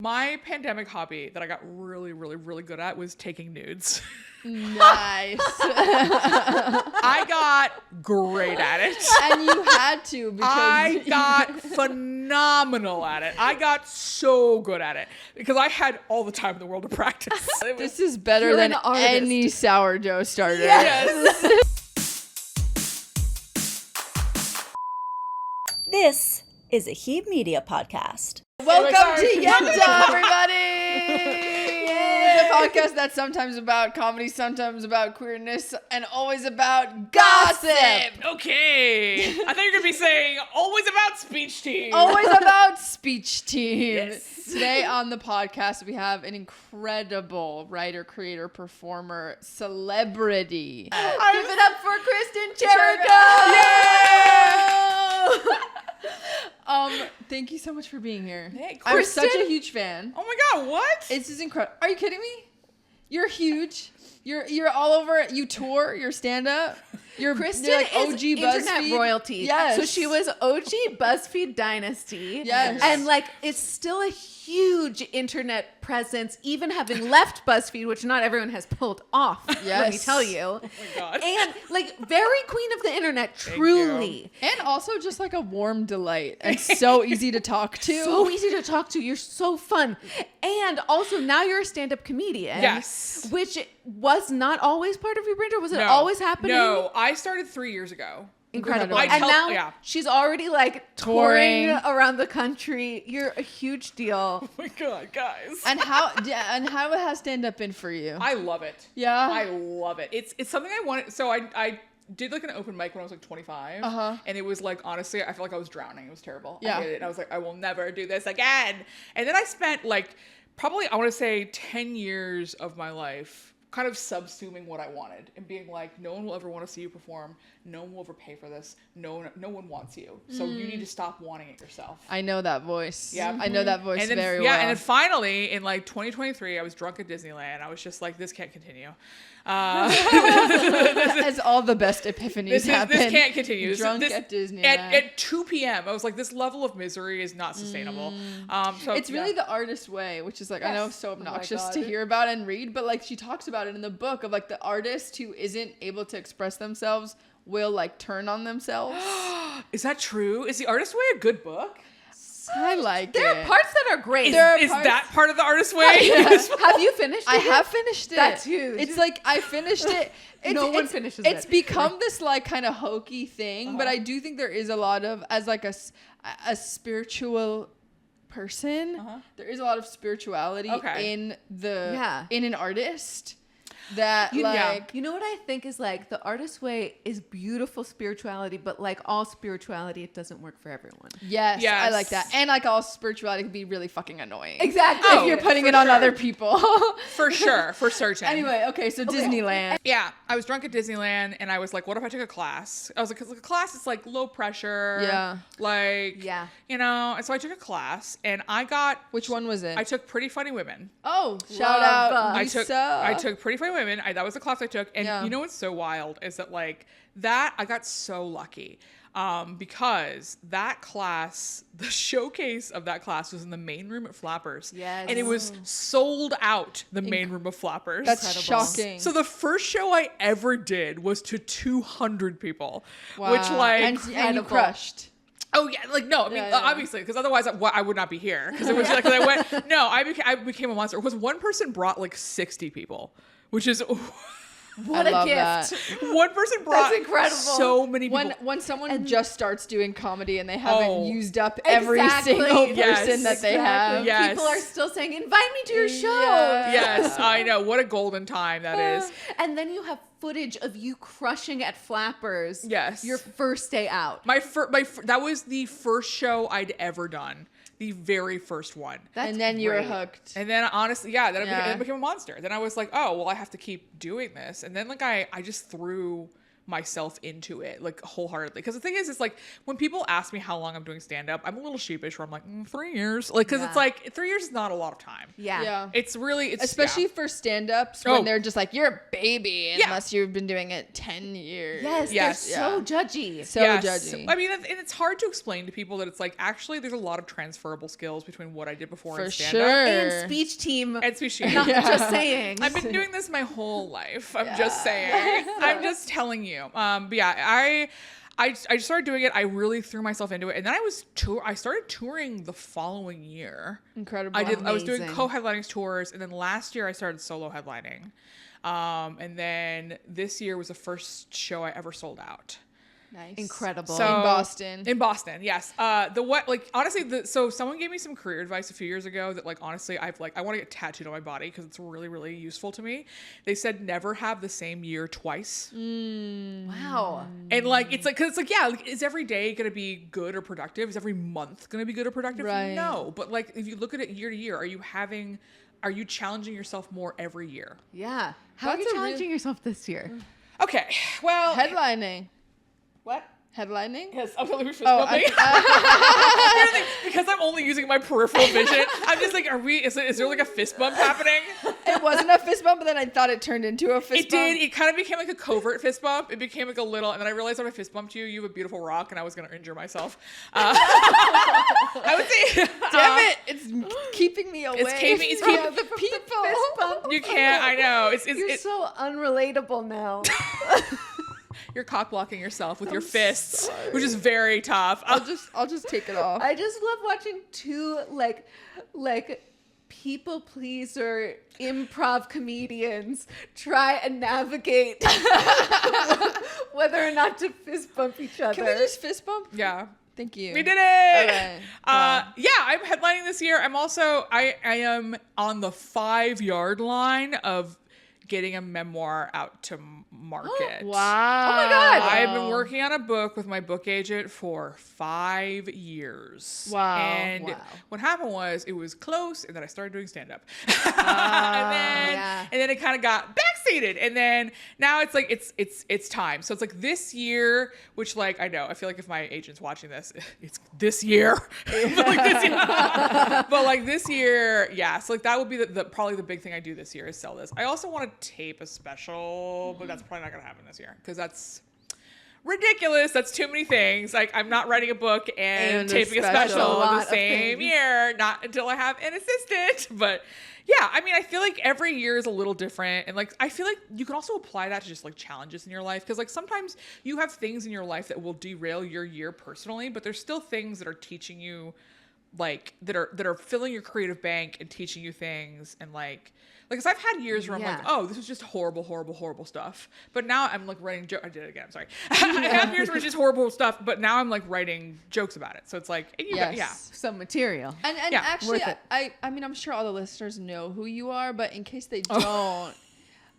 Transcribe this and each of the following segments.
My pandemic hobby that I got really, really, really good at was taking nudes. Nice. I got great at it. And you had to because I got phenomenal at it. I got so good at it because I had all the time in the world to practice. this is better You're than an artist. any sourdough starter. Yes. This is a Heeb Media podcast. Welcome to Yenta, everybody! The podcast that's sometimes about comedy, sometimes about queerness, and always about gossip. Okay. I thought you were going to be saying always about speech team. Always about speech team. Yes. Today on the podcast, we have an incredible writer, creator, performer, celebrity. Give it up for Kristin Chirico! Thank you so much for being here. Hey, I'm Kristen? such a huge fan. Oh my God, what? This is incredible. Are you kidding me? You're huge. You're all over. You tour. You're stand up. You're like OG is internet BuzzFeed royalty. Yes. So she was OG BuzzFeed dynasty. Yes. And like it's still a huge internet presence, even having left BuzzFeed, which not everyone has pulled off. Let me Yes. tell you. Oh my God. And like very queen of the internet, truly. And also just like a warm delight and so easy to talk to. So easy to talk to. You're so fun. And also now you're a stand-up comedian. Yes. Which was not always part of your brand, or was it No. always happening? No, I started 3 years ago. Incredible. I And tell- now yeah. she's already like touring around the country. You're a huge deal. Oh my God, guys. And how has stand up been for you? I love it. Yeah? I love it. It's something I wanted. So I did like an open mic when I was like 25. Uh-huh. And it was like, honestly, I felt like I was drowning. It was terrible. Yeah. I hated it. And I was like, I will never do this again. And then I spent like probably, I want to say 10 years of my life kind of subsuming what I wanted and being like, no one will ever want to see you perform. No one will ever pay for this. No one wants you. So you need to stop wanting it yourself. I know that voice. Yeah. I know that voice And then, very yeah, well. and then finally in like 2023, I was drunk at Disneyland. I was just like, this can't continue. As all the best epiphanies happen. This can't continue. Drunk This- at Disneyland. At 2 p.m. I was like, this level of misery is not sustainable. So It's really the artist way, which is like, I know Yes. so Oh my obnoxious God. to hear about and read, but like she talks about it in the book of like the artist who isn't able to express themselves will like turn on themselves. Is that true? Is The Artist Way a good book? I like There it. are parts that are great. Is that part of The Artist Way? Have you finished it? I yet? have finished it. That's huge. It's like I finished it. No one finishes It's it. become this like kind of hokey thing, but I do think there is a lot of, as like a spiritual person, there is a lot of spirituality Okay. in Yeah. in an artist that like You know what I think is like the artist way is beautiful spirituality, but like all spirituality, it doesn't work for everyone. yes, I Yes. like that. And like all spirituality can be really fucking annoying. Exactly. If Oh, you're putting for it on sure. other people. For sure. For certain. Anyway, okay, so Disneyland. Yeah, I was drunk at Disneyland and I was like, what if I took a class? I was like, because a class is like low pressure. Yeah. Like, Yeah. you know, and so I took a class and I got, Which one was it? I took Pretty Funny Women. Oh, shout Love. out I Lisa. took Pretty Funny Women. That was the class I took. And Yeah. you know what's so wild is that like that, I got so lucky. Because that class, the showcase of that class was in the main room at Flappers. Yes. And it was sold out, the main room of Flappers. That's Incredible. shocking. So the first show I ever did was to 200 people, which Wow. like, and you incredible. crushed. oh yeah, like no, I mean Yeah, yeah. obviously because otherwise I would not be here because it was like 'cause I went no, I became a monster because one person brought like 60 people, which is What I a love gift. that. one person brought incredible. so many people. When someone just starts doing comedy and they haven't Oh. used up every Exactly. single Yes. person that they have. Yes. People are still saying, invite me to your show. Yeah. Yes, I know, what a golden time that is. And then you have footage of you crushing at Flappers. Yes. Your first day out. That was the first show I'd ever done, the very first one. That's And then you were great. hooked. And then honestly, yeah, I Yeah. became a monster. Then I was like, oh, well, I have to keep doing this. And then like I just threw myself into it like wholeheartedly. Because the thing is, it's like when people ask me how long I'm doing stand-up, I'm a little sheepish where I'm like 3 years, like, because it's like 3 years is not a lot of time. It's really, it's especially for stand-ups when they're just like, you're a baby unless you've been doing it 10 years. They're so judgy. Judgy. I mean, and it's hard to explain to people that it's like, actually there's a lot of transferable skills between what I did before and stand-up. And speech team. And speech team. Not just saying. I've been doing this my whole life. I'm just saying. I'm just telling you. But yeah, I started doing it. I really threw myself into it, and then I started touring the following year. Incredible. I was doing co-headlining tours, and then last year I started solo headlining, and then this year was the first show I ever sold out. Nice. Incredible. So, in Boston, yes. Honestly, so someone gave me some career advice a few years ago that, like, honestly, I want to get tattooed on my body because it's really, really useful to me. They said never have the same year twice. Wow. And like, it's like, cause it's like, yeah, like, is every day going to be good or productive? Is every month going to be good or productive? Right. No. But like, if you look at it year to year, are you challenging yourself more every year? Yeah. How are you challenging yourself this year? Okay. Well, headlining. What? Headlining? Yes, I'm totally fist bumping. Because I'm only using my peripheral vision. I'm just like, is there like a fist bump happening? It wasn't a fist bump, but then I thought it turned into a fist bump. It kind of became like a covert fist bump. It became like a little, and then I realized when I fist bumped you, you have a beautiful rock, and I was going to injure myself. I would say, damn it, it's keeping me away. It's keeping the people. Fist bump. You can't. I know. You're so unrelatable now. You're cock blocking yourself with your fists, which is very tough. I'll just take it off. I just love watching two like people pleaser improv comedians try and navigate whether or not to fist bump each other. Can we just fist bump? Yeah. Thank you. We did it. Okay. Yeah, I'm headlining this year. I'm also I am on the 5-yard line of getting a memoir out to market. Wow. Oh my God. I've been working on a book with my book agent for 5 years. Wow. And what happened was it was close, and then I started doing stand-up. And then it kind of got backseated. And then now it's like it's time. So it's like this year, which like I know, I feel like if my agent's watching this, it's this year. But like this year, yeah. So like that would be the probably the big thing I do this year is sell this. I also want to tape a special, but that's probably not gonna happen this year because that's ridiculous. That's too many things. Like I'm not writing a book and taping a special the same year, not until I have an assistant. But yeah, I mean, I feel like every year is a little different, and like I feel like you can also apply that to just like challenges in your life because like sometimes you have things in your life that will derail your year personally, but there's still things that are teaching you like that are filling your creative bank and teaching you things and like because I've had years where I'm like, oh, this was just horrible stuff. But now I'm like writing jokes. I did it again. I'm sorry. I have years where it's just horrible stuff, but now I'm like writing jokes about it. So it's like, some material. And actually, I mean, I'm sure all the listeners know who you are, but in case they don't,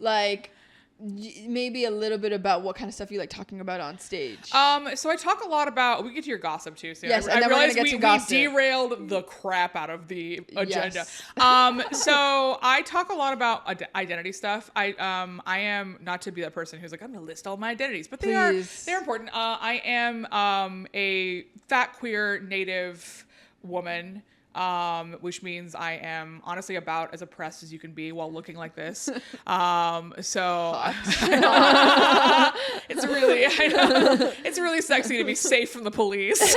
like, maybe a little bit about what kind of stuff you like talking about on stage. So I talk a lot about. We get to your gossip too soon. Yes, I realized we derailed the crap out of the agenda. Yes. So I talk a lot about identity stuff. I am not to be that person who's like I'm gonna list all my identities, but they're important. I am a fat queer native woman. Which means I am honestly about as oppressed as you can be while looking like this. It's really sexy to be safe from the police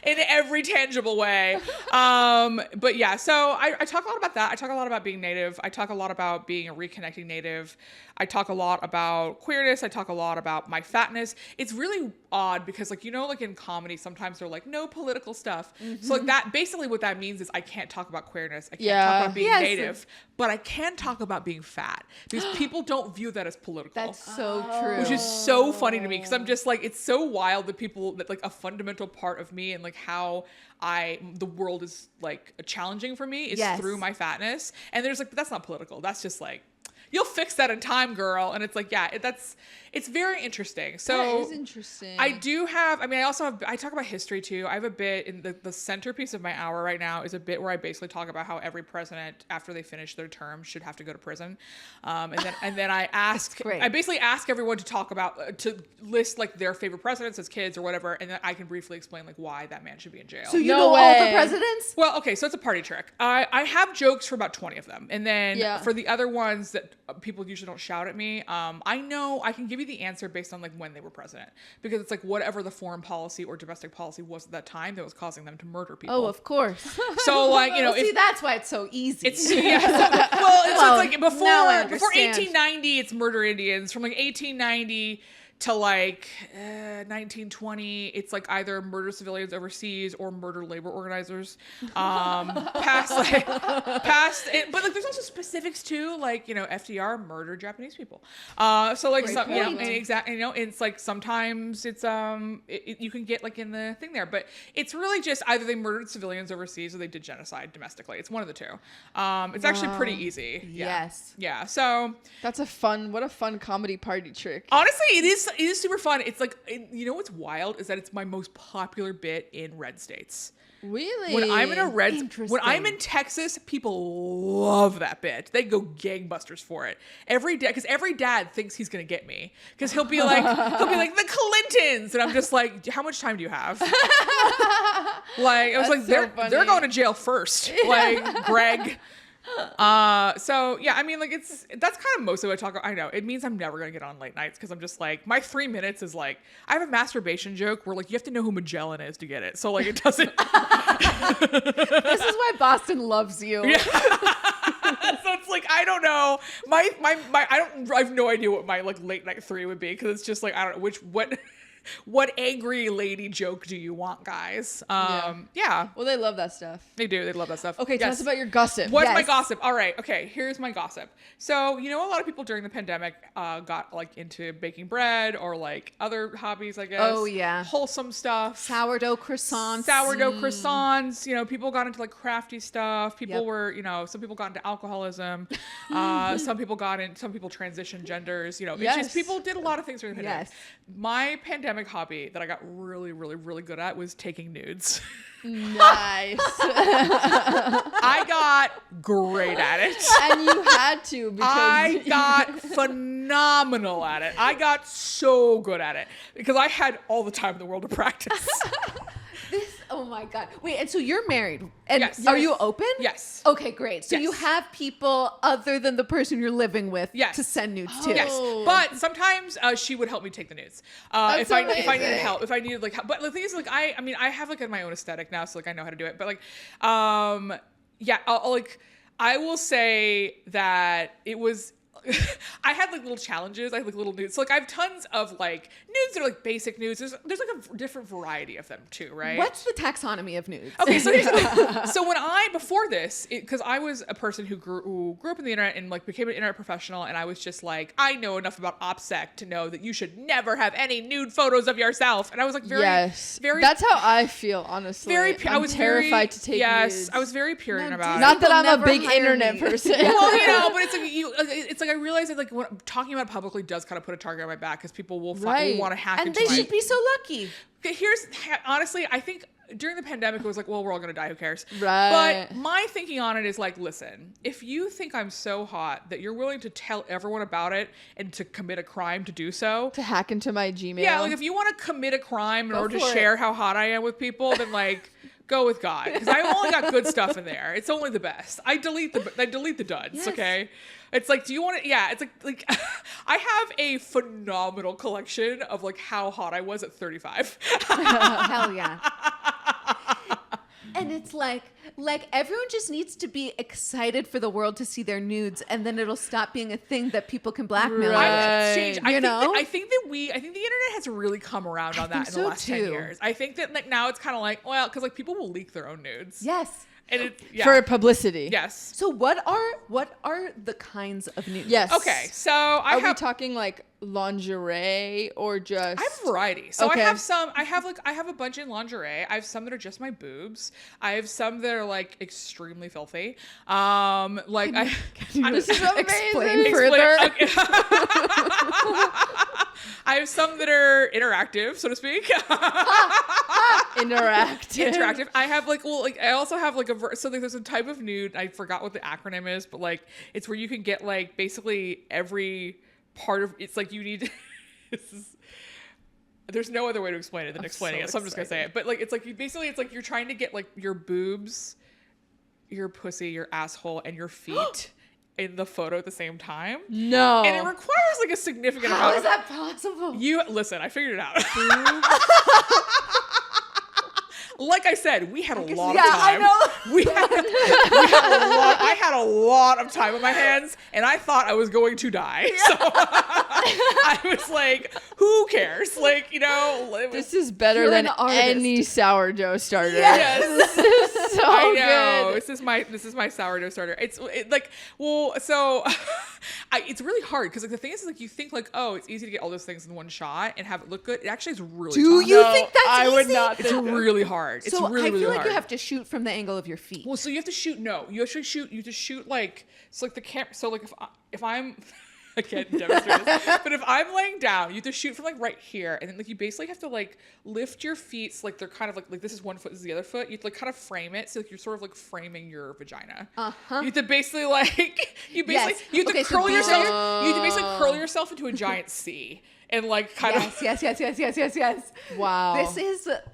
in every tangible way. But yeah, so I talk a lot about that. I talk a lot about being native. I talk a lot about being a reconnecting native. I talk a lot about queerness. I talk a lot about my fatness. It's really odd because like, you know, like in comedy, sometimes they're like, no political stuff. Mm-hmm. So like that, basically what that means is I can't talk about queerness. I can't talk about being native, but I can talk about being fat because people don't view that as political. That's so true. Which is so funny to me because I'm just like, it's so wild that people, that like a fundamental part of me and like how the world is like challenging for me is through my fatness. And there's like, that's not political. That's just like, you'll fix that in time, girl. And it's like, yeah, it's very interesting. So that is interesting. I do have, I mean, I talk about history too. I have a bit in the centerpiece of my hour right now is a bit where I basically talk about how every president after they finish their term should have to go to prison. And then I basically ask everyone to talk about, to list like their favorite presidents as kids or whatever. And then I can briefly explain like why that man should be in jail. So you know all the presidents? Well, okay, so it's a party trick. I have jokes for about 20 of them. And then for the other ones that people usually don't shout at me, I know I can give you the answer based on like when they were president. Because it's like whatever the foreign policy or domestic policy was at that time that was causing them to murder people. Oh, of course. So like, you know. See, that's why it's so easy. It's like before 1890, it's murder Indians. From like 1890 to like 1920, it's like either murder civilians overseas or murder labor organizers. Past it, but like there's also specifics too, like, you know, FDR murdered Japanese people. So like some, you know, exactly, you know, it's like sometimes it's you can get like in the thing there, but it's really just either they murdered civilians overseas or they did genocide domestically. It's one of the two. It's actually pretty easy. Yeah. Yes. Yeah. So that's what a fun comedy party trick. Honestly, it is super fun. It's like, you know what's wild is that it's my most popular bit in red states. Really? When I'm in Texas, people love that bit. They go gangbusters for it every day, because every dad thinks he's gonna get me, because he'll be like the Clintons, and I'm just like, how much time do you have? Like I was like, they're going to jail first, like Greg. So yeah, I mean, like that's kind of mostly what I talk about. I know it means I'm never gonna get on late nights because I'm just like, my 3 minutes is like, I have a masturbation joke where like you have to know who Magellan is to get it, so like it doesn't. This is why Boston loves you. Yeah. So it's like, I don't know, I have no idea what my like late night 3 would be, because it's just like, I don't know what angry lady joke do you want, guys? Yeah. Well, they love that stuff. They do. They love that stuff. Okay, tell us about your gossip. What's my gossip? All right. Okay, here's my gossip. So, you know, a lot of people during the pandemic got like into baking bread or like other hobbies, I guess. Oh, yeah. Wholesome stuff. Sourdough croissants. You know, people got into like crafty stuff. People were, you know, some people got into alcoholism. Some people transitioned genders. You know, it's just people did a lot of things during the pandemic. Yes. My pandemic hobby that I got really, really, really good at was taking nudes. Nice. I got great at it. And you had to, because I got phenomenal at it. I got so good at it because I had all the time in the world to practice. Oh my God. Wait, and so you're married. And Yes. are you open? Yes. Okay, great. So Yes. you have people other than the person you're living with Yes. to send nudes to. Yes, but sometimes she would help me take the nudes. If I needed help, if I needed like help. But the thing is, like, I mean, I have like my own aesthetic now, so like I know how to do it. But like, yeah, I will say that it was. I had like little challenges. I had like little nudes. So like I have tons of like nudes that are like basic nudes. There's like a different variety of them too, right? What's the taxonomy of nudes? Okay, so here's the thing. So when before this, because I was a person who grew up in the internet and like became an internet professional, and I was just like, I know enough about OPSEC to know that you should never have any nude photos of yourself. And I was like very. That's how I feel, honestly. I was terrified to take nudes. I was very Puritan about it. Not that I'm a big internet person. Well, you know, but it's like I realize that like talking about it publicly does kind of put a target on my back, because people will want to hack and into they should be so lucky. Honestly, I think during the pandemic it was like, well, we're all gonna die, who cares? Right. But my thinking on it is like, listen, if you think I'm so hot that you're willing to tell everyone about it and to commit a crime to do so, to hack into my Gmail. Yeah, like if you want to commit a crime in order to share how hot I am with people, then like go with God, because I only got good stuff in there. It's only the best. I delete the duds. Yes. Okay. It's like, do you want to? Yeah. It's like I have a phenomenal collection of like how hot I was at 35. Hell yeah. And it's like everyone just needs to be excited for the world to see their nudes, and then it'll stop being a thing that people can blackmail. I think the internet has really come around on that in the last 10 years. I think that like now it's kind of like, well, because like people will leak their own nudes. Yes. And it's For publicity. Yes. So what are the kinds of nudes? Yes. Okay, so Are we talking like lingerie or just? I have a variety. So Okay. I have a bunch in lingerie. I have some that are just my boobs. I have some that are like extremely filthy. This is amazing. Explain further. Okay. I have some that are interactive, so to speak. Interactive. I have I also have there's a type of nude. I forgot what the acronym is, but like it's where you can get like basically every part of it's like you need. There's no other way to explain it than explaining it, so I'm just gonna say it. But like it's like you're trying to get like your boobs, your pussy, your asshole, and your feet in the photo at the same time. No. And it requires like a significant How amount is that possible? listen, I figured it out. Like I said, we had a lot of time. I know. I had a lot of time on my hands, and I thought I was going to die. So I was like, who cares? Like, This is better You're than an artist. any sourdough starter. Yes. This is so I know. good. This is my sourdough starter. It's really hard because like the thing is like you think like, oh, it's easy to get all those things in one shot and have it look good. It actually is really Do tough. you think that's I easy? would not It's think really hard. It's So really, I feel really like hard. you have to shoot from the angle of your feet. Well, so you have to shoot. No, you actually shoot. You just shoot like so. Like the camera. So like if I'm, I can't demonstrate this, but if I'm laying down, you have to shoot from like right here, and then like you basically have to like lift your feet so like they're kind of like this is one foot, this is the other foot. You have to like kind of frame it so like you're sort of like framing your vagina. You have to basically like you have to curl yourself. You have to basically curl yourself into a giant C. And like kind of Yes. Wow.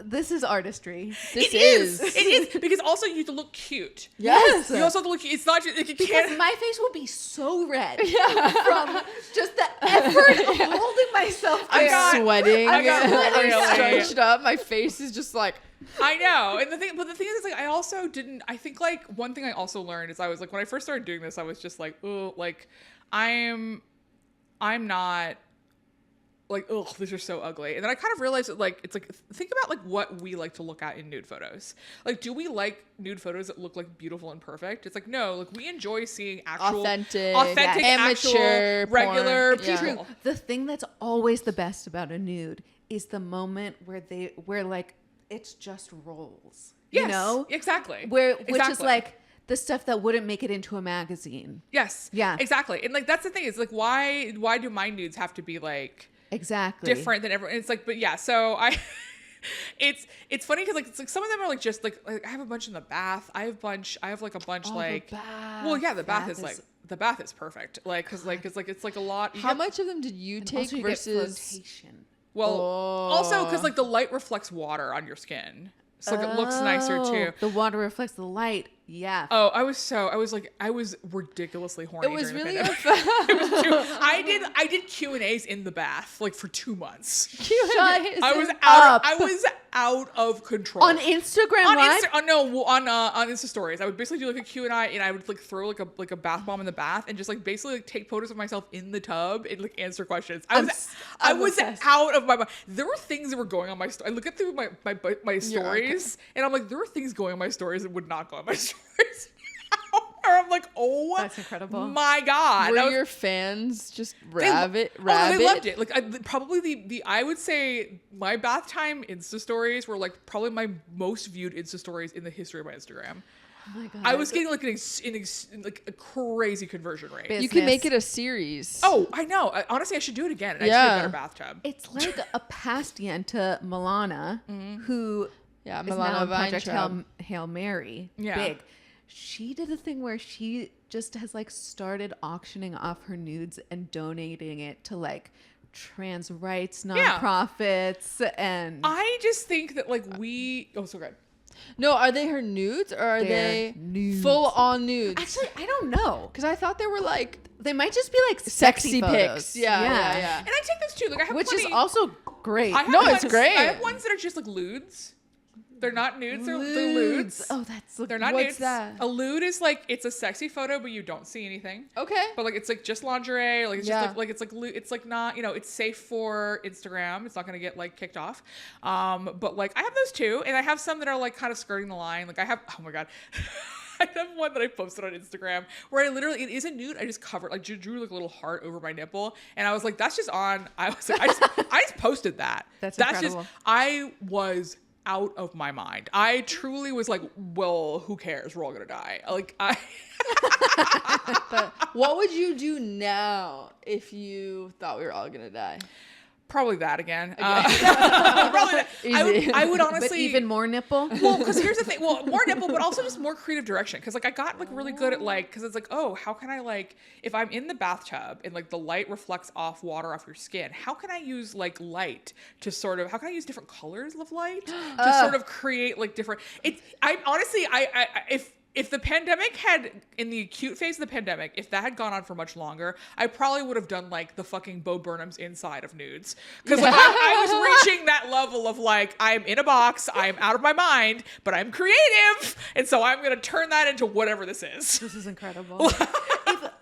This is artistry. This it is because also you have to look cute. Yes. You also have to look. It's not just like you Because can't. my face will be so red from just the effort of holding myself there. I'm sweating. I got I'm really- stretched up. My face is just like. I know, and the thing is like I think like one thing I also learned is I was like when I first started doing this I was just like, oh, like I'm not. Like, ugh, these are so ugly. And then I kind of realized that, like, it's like, think about, like, what we like to look at in nude photos. Like, do we like nude photos that look, like, beautiful and perfect? It's like, no, like, we enjoy seeing actual, Authentic, amateur, porn. regular Yeah. people. The thing that's always the best about a nude is the moment where like it's just rolls. Yes, You know? exactly. Which is Exactly. like the stuff that wouldn't make it into a magazine. Yes. Yeah. Exactly. And, like, that's the thing. It's like, why do my nudes have to be, like... Exactly. different than everyone. It's like, but yeah, so it's funny because like it's like some of them are like just like I have a bunch in the bath. I have like a bunch like the bath. well yeah the bath is like the bath is perfect like because like it's like a lot. How much of them did you take Also you versus? get flotation. Well, also because like the light reflects water on your skin, so like it looks nicer too. The water reflects the light. Yeah. Oh, I was ridiculously horny. It was during the really pandemic. I did Q&As in the bath like for 2 months. I was out of control. On Instagram Live? On Insta stories. I would basically do like a Q&A and I would like throw like a bath bomb in the bath and just like basically like take photos of myself in the tub and like answer questions. I was obsessed. out of my mind. There were things that were going on my story. I look at through my stories and I'm like, there were things going on my stories that would not go on my stories. Or I'm like, oh, That's incredible. My God. Were your fans just They loved it. Like I would say my bath time Insta stories were like probably my most viewed Insta stories in the history of my Instagram. Oh my God. I was getting like like a crazy conversion rate. You can make it a series. Oh, I know. Honestly, I should do it again. And I should Yeah. get a better bathtub. It's like a past Yenta Milana who Yeah, is now Milana in Project Weintraub. Hail Mary. Yeah. Big. She did a thing where she just has like started auctioning off her nudes and donating it to like trans rights nonprofits and I just think that like so good. No, are they her nudes or are They're they nudes. full on nudes? actually I don't know. Because I thought they were like They might just be like sexy photos. pics. Yeah. And I take those too. Like I have Which is plenty- also great. I have No, ones- it's great. I have ones that are just like lewds. They're not nudes. They're lewds. Oh, that's They're not What's nudes. that? A lewd is like, it's a sexy photo, but you don't see anything. Okay. But like, it's like just lingerie. Like, it's Yeah. just it's like not, it's safe for Instagram. It's not going to get like kicked off. But like, I have those too. And I have some that are like kind of skirting the line. Like I have, oh my God. I have one that I posted on Instagram where it is a nude. I just covered, like drew like a little heart over my nipple. And I was like, that's just on. I was like, I just posted that. That's incredible. I was out of my mind. I truly was like, well, who cares? We're all gonna die. Like But what would you do now if you thought we were all gonna die? probably that again. Probably that. Easy. I would honestly But even more nipple. well, because here's the thing. Well, more nipple, but also just more creative direction. Because like I got like really good at like, because it's like, oh, how can I like, if I'm in the bathtub and like the light reflects off water off your skin, how can I use like light to sort of, how can I use different colors of light to sort of create like different? I honestly, if the pandemic had, in the acute phase of the pandemic, if that had gone on for much longer, I probably would have done like the fucking Bo Burnham's inside of nudes. Because like, I was reaching that level of like, I'm in a box, I'm out of my mind, but I'm creative. And so I'm going to turn that into whatever this is. This is incredible.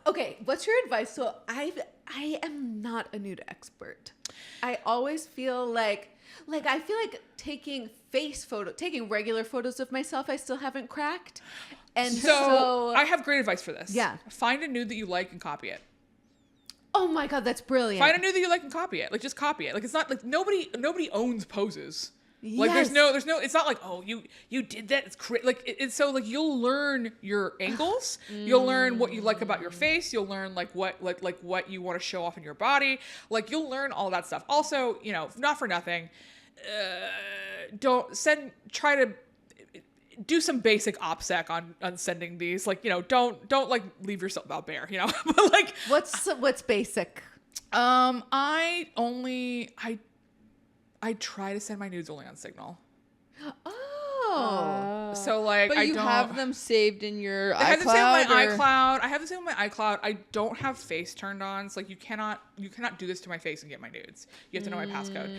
Okay, what's your advice? So I am not a nude expert. I always feel like I feel like taking regular photos of myself, I still haven't cracked. And so I have great advice for this. Yeah. Find a nude that you like and copy it. oh my God, that's brilliant. Find a nude that you like and copy it. Like just copy it. Like it's not like nobody owns poses. Like Yes. there's no it's not like, oh, you did that, it's like it's so like you'll learn your angles, you'll learn what you like about your face, you'll learn like what you want to show off in your body, like you'll learn all that stuff. Also, not for nothing, try to do some basic OPSEC on sending these, like don't like leave yourself out bare, but like what's basic? I try to send my nudes only on Signal. Oh. So like, But I you don't have them saved in your I have iCloud. them saved on my or- iCloud. I have them saved on my iCloud. I don't have face turned on. So like you cannot do this to my face and get my nudes. You have to know my passcode.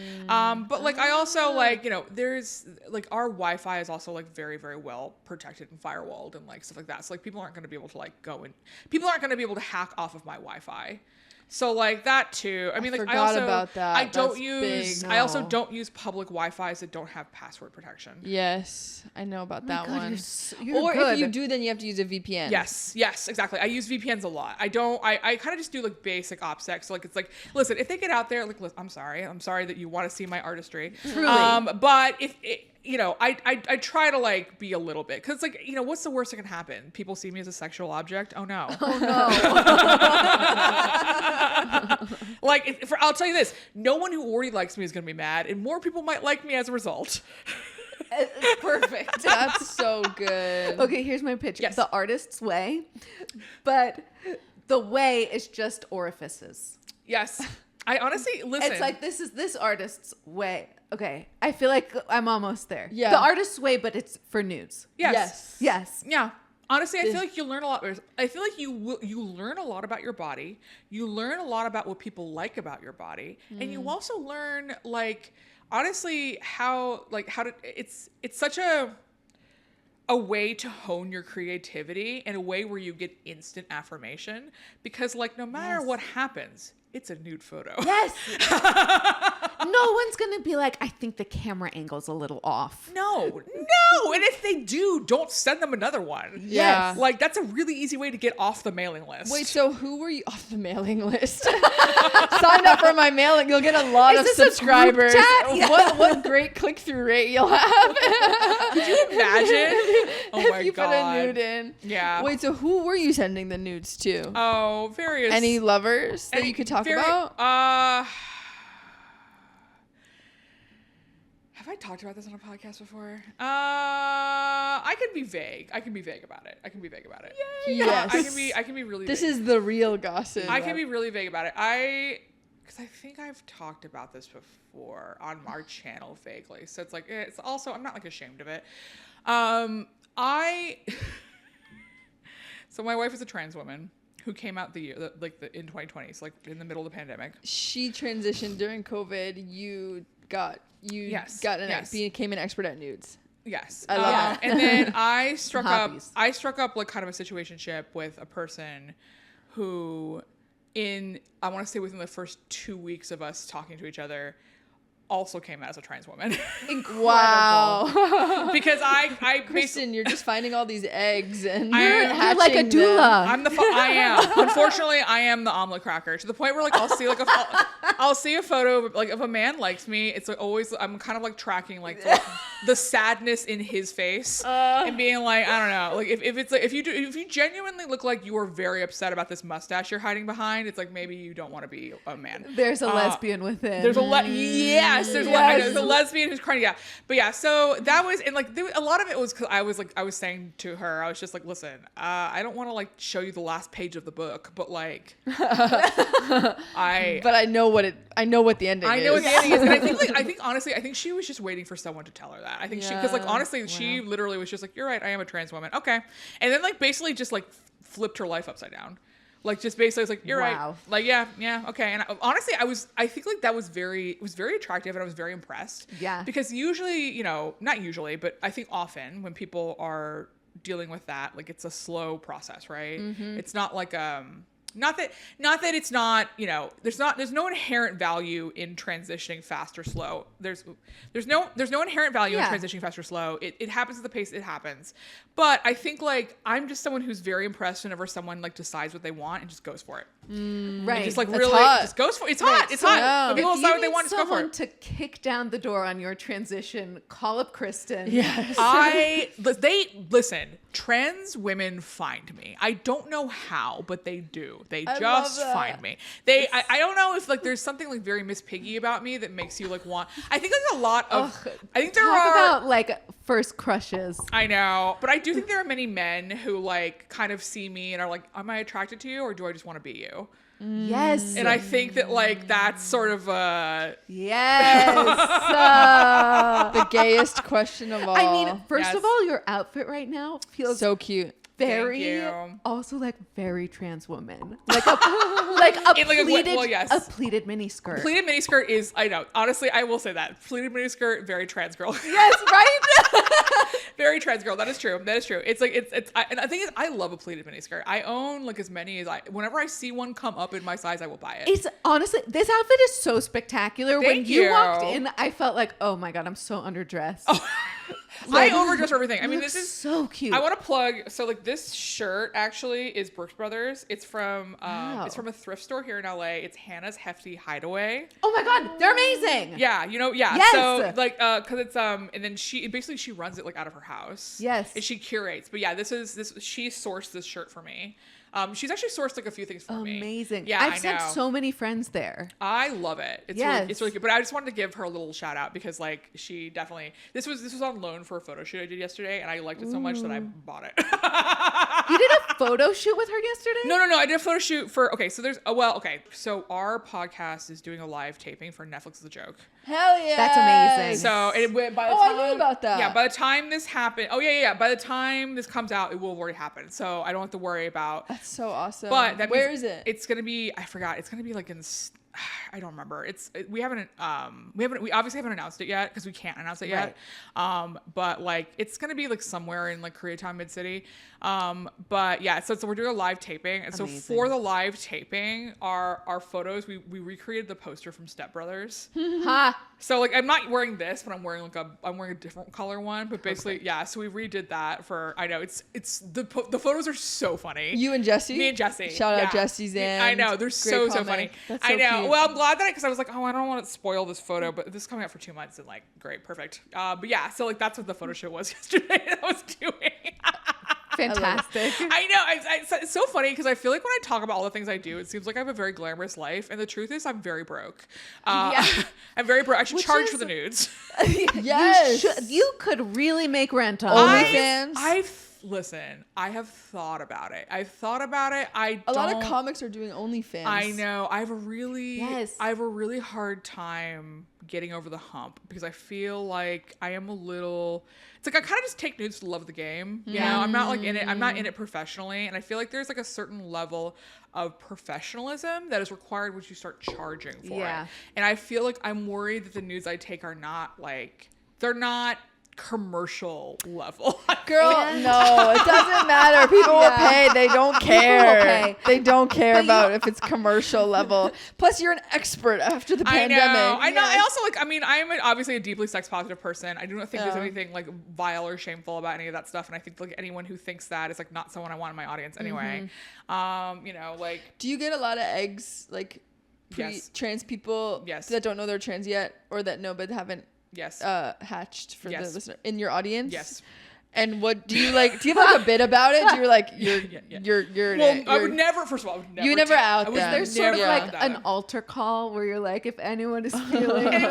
But like I also like, there's like our Wi-Fi is also like very, very well protected and firewalled and like stuff like that. So like people aren't going to be able to hack off of my Wi-Fi. So like that too. I mean, like I forgot also about that. I don't That's use big. I also No. don't use public Wi-Fi's that don't have password protection. Yes, I know about that God, one. you're Or good. if you do, then you have to use a VPN. Yes, exactly. I use VPNs a lot. I kind of just do like basic OPSEC. So like, it's like, listen, if they get out there, like, listen, I'm sorry that you want to see my artistry. Truly. But if it, I try to like be a little bit, cause like, what's the worst that can happen? People see me as a sexual object. Oh no. Like, I'll tell you this, no one who already likes me is going to be mad, and more people might like me as a result. It's perfect. That's so good. Okay, here's my pitch. Yes. The artist's way, but the way is just orifices. Yes. I honestly, listen. It's like, this is this artist's way. Okay, I feel like I'm almost there. Yeah. The artist's way, but it's for nudes. Yes. Yes. Yeah. Honestly, I feel like you learn a lot. I feel like you learn a lot about your body. You learn a lot about what people like about your body, and you also learn like honestly how to. It's such a way to hone your creativity in a way where you get instant affirmation, because like no matter what happens, it's a nude photo. Yes. No one's gonna be like, I think the camera angle's a little off. No. And if they do, don't send them another one. Yeah. Like that's a really easy way to get off the mailing list. Wait, so who were you off the mailing list? Sign up for my mailing. You'll get a lot Is of this a group subscribers. chat? Yeah. What great click-through rate you'll have. Could you imagine? Oh if my you God. put a nude in. Yeah. Wait, so who were you sending the nudes to? Oh, various. Any lovers that you could talk about? Have I talked about this on a podcast before? I can be vague. I can be vague about it. Yes. I can be really This vague. is the real gossip. I can be really vague about it. Because I think I've talked about this before on our channel vaguely. So it's like, it's also, I'm not like ashamed of it. So my wife is a trans woman who came out in 2020, so like in the middle of the pandemic. She transitioned during COVID. You became an expert at nudes. Yes. I love that. And then I struck Hobbies. up like kind of a situationship with a person who I want to say within the first 2 weeks of us talking to each other also came out as a trans woman. Incredible. Wow. Because I basically, Kristen, you're just finding all these eggs and You're You're like a hatching them. doula. I am. Unfortunately, I am the omelet cracker to the point where like I'll see a photo of, like if a man likes me, it's like always I'm kind of like tracking like the sadness in his face and being like, I don't know, like if it's like if you genuinely look like you are very upset about this mustache you're hiding behind, it's like maybe you don't want to be a man. There's a lesbian within. There's there's a lesbian who's crying. Yeah, but yeah, so that was, and like a lot of it was because I was saying to her, I was just like, listen, I don't want to like show you the last page of the book, but like But I know what the ending is. I know what the ending is, and I think honestly, I think she was just waiting for someone to tell her that. I think because like Yeah. honestly, she literally was just like, you're right, I am a trans woman, okay, and then like basically just like flipped her life upside down. Like just basically, it's like you're Wow. right. Like yeah, okay. And honestly, I think like that was very attractive, and I was very impressed. Yeah. Because usually, not usually, but I think often when people are dealing with that, like it's a slow process, right? Mm-hmm. It's not like not that it's not, there's no inherent value in transitioning fast or slow. There's no inherent value in transitioning fast or slow. It happens at the pace it happens. But I think like I'm just someone who's very impressed whenever someone like decides what they want and just goes for it. Right. And just like That's really hot. just goes for it. It's hot. It's hot. Yeah. When people If decide you what they need want, just go for someone it. to kick down the door on your transition, call up Kristen. Yes. Listen, trans women find me. I don't know how, but they do. They I just love that. find me. I don't know if like there's something like very Miss Piggy about me that makes you like want. I think there's a lot of. I think there Talk are. about like first crushes. I know, but I do think there are many men who like kind of see me and are like, "Am I attracted to you, or do I just want to be you?" Yes. And I think that like that's sort of Yes. The gayest question of all. I mean, first Yes. of all, your outfit right now feels so cute. very, you. also like very trans woman. Like a In like a- pleated, well, yes. a pleated mini skirt. pleated miniskirt is. I know. Honestly, I will say that pleated miniskirt, very trans girl. Yes, right. Very trans girl. That is true. That is true. It's like and the thing is, I love a pleated miniskirt. I own like as many as whenever I see one come up in my size, I will buy it. It's honestly, this outfit is so spectacular. When Thank you you. walked in, I felt like, oh my god, I'm so underdressed. I overdress for everything. I mean, this is. so cute. I want to plug. So like this shirt actually is Brooks Brothers. It's from Wow. it's from a thrift store here in LA. It's Hannah's Hefty Hideaway. Oh my god, they're amazing. Yeah, yeah. Yes. So like cuz it's and then she runs it like out of her house. Yes. And she curates. But yeah, she sourced this shirt for me. She's actually sourced like a few things for me. Amazing. Yeah, I've I sent know. so many friends there. I love it. It's Yes. really good. But I just wanted to give her a little shout out because like she definitely this was on loan for a photo shoot I did yesterday, and I liked it so much that I bought it. You did a photo shoot with her yesterday? No. I did a photo shoot for so our podcast is doing a live taping for Netflix is a Joke. Hell yeah. That's amazing. So it went by the Oh, I time knew about that. Yeah, by the time this happened. Oh yeah. By the time this comes out, it will have already happened. So I don't have to worry about. That's so awesome. But that Where means is it? It's gonna be. I forgot. It's gonna be like in. I don't remember. We obviously haven't announced it yet because we can't announce it yet. But like it's gonna be like somewhere in like Koreatown Mid City. But yeah, so we're doing a live taping, and Amazing. so for the live taping, our photos we recreated the poster from Step Brothers. Ha. So like I'm not wearing this, but I'm wearing a different color one. But basically, yeah. So we redid that for. I know it's the photos are so funny. You and Jesse? Me and Jesse. Shout out yeah. Jesse's and I know they're so great funny. comic. That's so I know. cute. Well, I'm glad that because I was like, oh, I don't want to spoil this photo, but this is coming out for 2 months and like great, perfect. But yeah, so like that's what the photo shoot was yesterday. That I was doing. Fantastic. I know. It's so funny because I feel like when I talk about all the things I do, it seems like I have a very glamorous life, and the truth is, I'm very broke. Yeah. I'm very broke. I should Which charge is- for the nudes. Yes. You could really make rent on OnlyFans. Listen. I have thought about it. I A lot of comics are doing OnlyFans. I know. I have a really hard time getting over the hump because I feel like I am a little. It's like I kind of just take nudes to love the game. You know, I'm not like in it. I'm not in it professionally, and I feel like there's like a certain level of professionalism that is required once you start charging for Yeah. it. And I feel like I'm worried that the nudes I take are not like they're not commercial level. Girl, no, it doesn't matter. People will pay. They don't care. pay. They don't care about if it's commercial level. Plus, you're an expert after the pandemic. I know. I also I mean, I am obviously a deeply sex positive person. I do not think there's anything like vile or shameful about any of that stuff. And I think like anyone who thinks that is like not someone I want in my audience anyway. You know, like. Do you get a lot of eggs, like trans people that don't know they're trans yet, or that know but haven't hatched for the listener in your audience? Yes. And what do you like? Do you have like a bit about it? You're like you're. Well, I would never. First of all, I would never. You never out them. There's sort of like an altar call where you're like, if anyone is feeling, if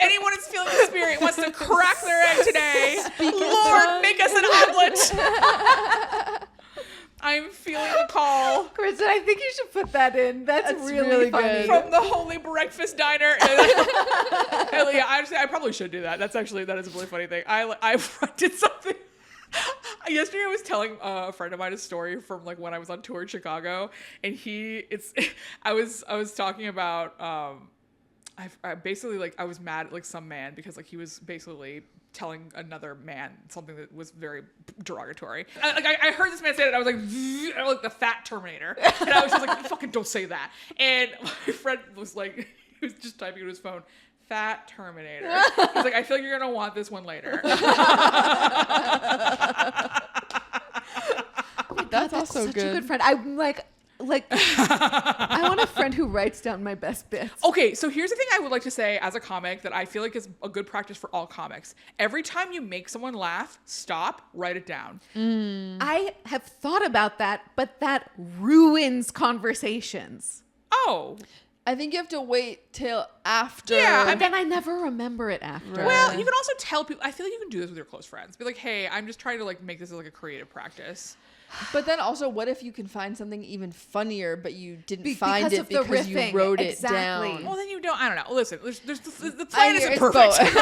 anyone is feeling the spirit, wants to crack their egg today, Lord, make us an omelet. I'm feeling the call. Kristen, I think you should put that in. That's really funny. good. From the Holy Breakfast Diner. Yeah, I probably should do that. That is a really funny thing. I did something. Yesterday I was telling a friend of mine a story from like when I was on tour in Chicago, and I was talking about I basically like I was mad at like some man because like he was basically telling another man something that was very derogatory. I heard this man say it, and I was like the fat Terminator, and I was just like, fucking don't say that. And my friend was like, he was just typing on his phone, fat Terminator. He's like, I feel like you're gonna want this one later. That's also such good. a good friend. I'm like I want a friend who writes down my best bits. Okay, so here's the thing I would like to say as a comic that I feel like is a good practice for all comics. Every time you make someone laugh, stop, write it down. I have thought about that, but that ruins conversations. Oh. I think you have to wait till after. Yeah, And then I never remember it after. Right. Well, you can also tell people, I feel like you can do this with your close friends. Be like, hey, I'm just trying to like make this like a creative practice. But then also, what if you can find something even funnier, but you didn't Because find it of the because you riffing. wrote Exactly. it down? Well, then you don't, I don't know. Listen, the I plan hear isn't it's perfect. both.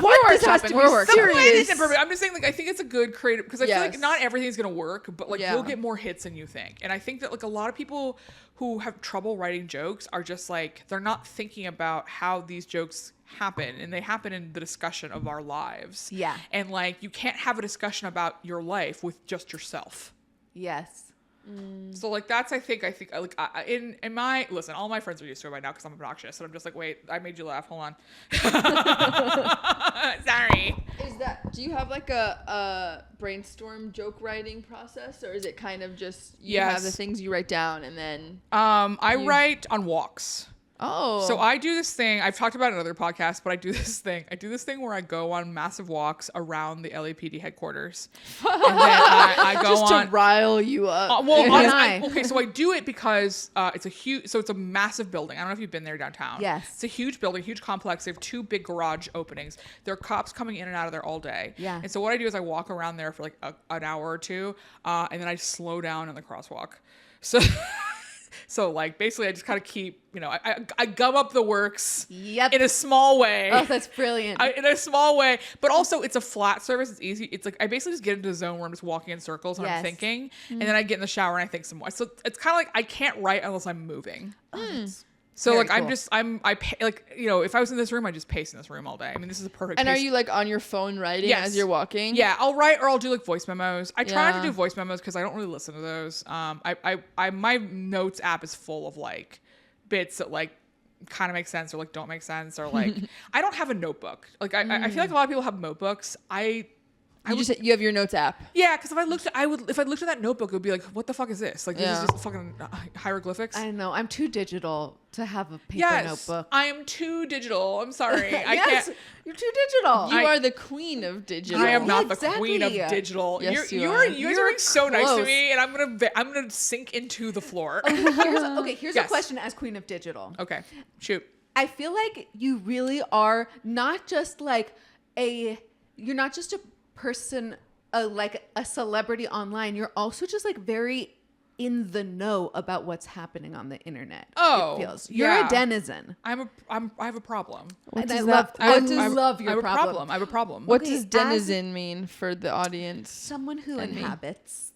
We're like, this has to be The plan serious. isn't perfect. I'm just saying, like, I think it's a good creative, because I feel like Yes. not everything's going to work, but like, Yeah. you'll get more hits than you think. And I think that like a lot of people who have trouble writing jokes are just like, they're not thinking about how these jokes happen, and they happen in the discussion of our lives. Yeah. And like, you can't have a discussion about your life with just yourself. Yes. So like that's I think like in my listen, all my friends are used to it by now because I'm obnoxious, and I'm just like, wait, I made you laugh, hold on. Sorry. Do you have like a brainstorm joke writing process, or is it kind of just you have the things you write down and then I write on walks. Oh. So I do this thing, I've talked about it in other podcasts, but I do this thing where I go on massive walks around the LAPD headquarters. And then I go just on to rile you up. Okay, so I do it because it's a massive building. I don't know if you've been there downtown. Yes. It's a huge building, huge complex. They have 2 big garage openings. There are cops coming in and out of there all day. Yeah. And so what I do is I walk around there for like an hour or two, and then I slow down in the crosswalk. So like basically I just kind of keep, I gum up the works in a small way. Oh, that's brilliant. In a small way, but also it's a flat surface. It's easy. It's like I basically just get into a zone where I'm just walking in circles and I'm thinking, and then I get in the shower and I think some more. So it's kind of like I can't write unless I'm moving. So Very like cool. if I was in this room, I just pace in this room all day. I mean, this is a perfect. And pace. are you like on your phone writing as you're walking? Yeah, I'll write or I'll do like voice memos. I try not to do voice memos because I don't really listen to those. My notes app is full of like bits that like kind of make sense or like don't make sense or like I don't have a notebook. Like I feel like a lot of people have notebooks. You have your notes app. Yeah, because if I looked at that notebook, it would be like, what the fuck is this? Like, this is just fucking hieroglyphics. I know. I'm too digital to have a paper notebook. I am too digital. I'm sorry. I Yes, can't. you're too digital. You are the queen of digital. I am not the Exactly. queen of digital. Yes, you are being so nice to close. me, and I'm gonna sink into the floor. Here's a Yes. question as queen of digital. Okay, shoot. I feel like you really are not just like you're not just a person, like a celebrity online. You're also just like very in the know about what's happening on the internet. Oh, it feels. You're a denizen. I have a problem. And does I that- love your I have problem. I have a problem. What Okay, does denizen mean for the audience? Someone who And me. inhabits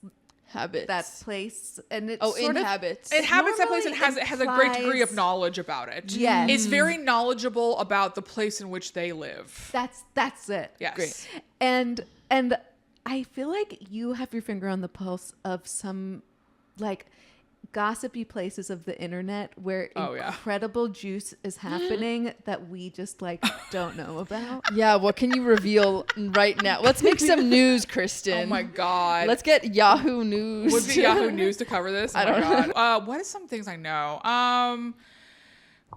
Habits. that place, and it inhabits. It habits that place and normally has a great degree of implies- knowledge about it. Yes. It's very knowledgeable about the place in which they live. That's it. Yes. Great. And I feel like you have your finger on the pulse of some like gossipy places of the internet where incredible juice is happening that we just like don't know about. Yeah, what can you reveal right now? Let's make some news, Kristen. Oh my God. Let's get Yahoo News. Would be Yahoo News to cover this? Oh I don't my God. What are some things I know?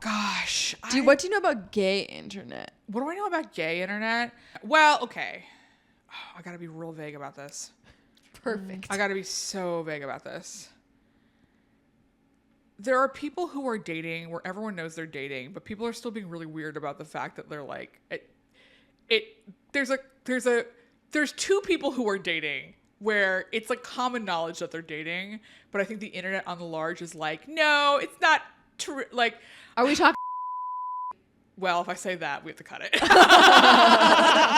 Gosh. What do you know about gay internet? What do I know about gay internet? Well, okay. Oh, I gotta be real vague about this. Perfect. I gotta be so vague about this. There are people who are dating where everyone knows they're dating, but people are still being really weird about the fact that they're like, there's two people who are dating where it's like common knowledge that they're dating, but I think the internet on the large is like, no, it's not true. Like, Are we talking? well, if I say that, we have to cut it.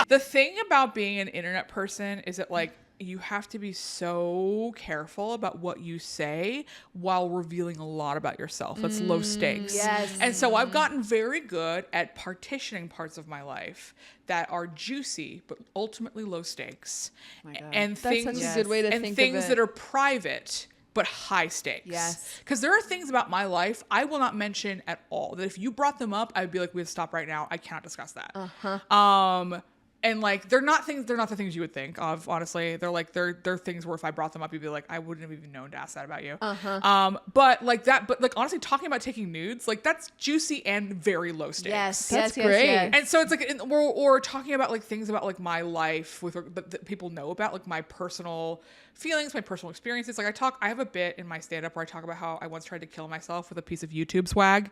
The thing about being an internet person is that like you have to be so careful about what you say while revealing a lot about yourself. That's low stakes. Yes. And so I've gotten very good at partitioning parts of my life that are juicy but ultimately low stakes. My God. And That's things such a good way to and think things of it. that are private but high stakes. Yes. Because there are things about my life I will not mention at all. That if you brought them up, I'd be like, we have to stop right now. I cannot discuss that. And like they're not the things you would think of, honestly. They're things where if I brought them up, you'd be like, I wouldn't have even known to ask that about you. But honestly, talking about taking nudes, like that's juicy and very low stakes. Yes. That's yes, great. Yes, yes. And so it's like, or talking about like things about like my life that people know about, like my personal feelings, my personal experiences. Like I have a bit in my stand-up where I talk about how I once tried to kill myself with a piece of YouTube swag.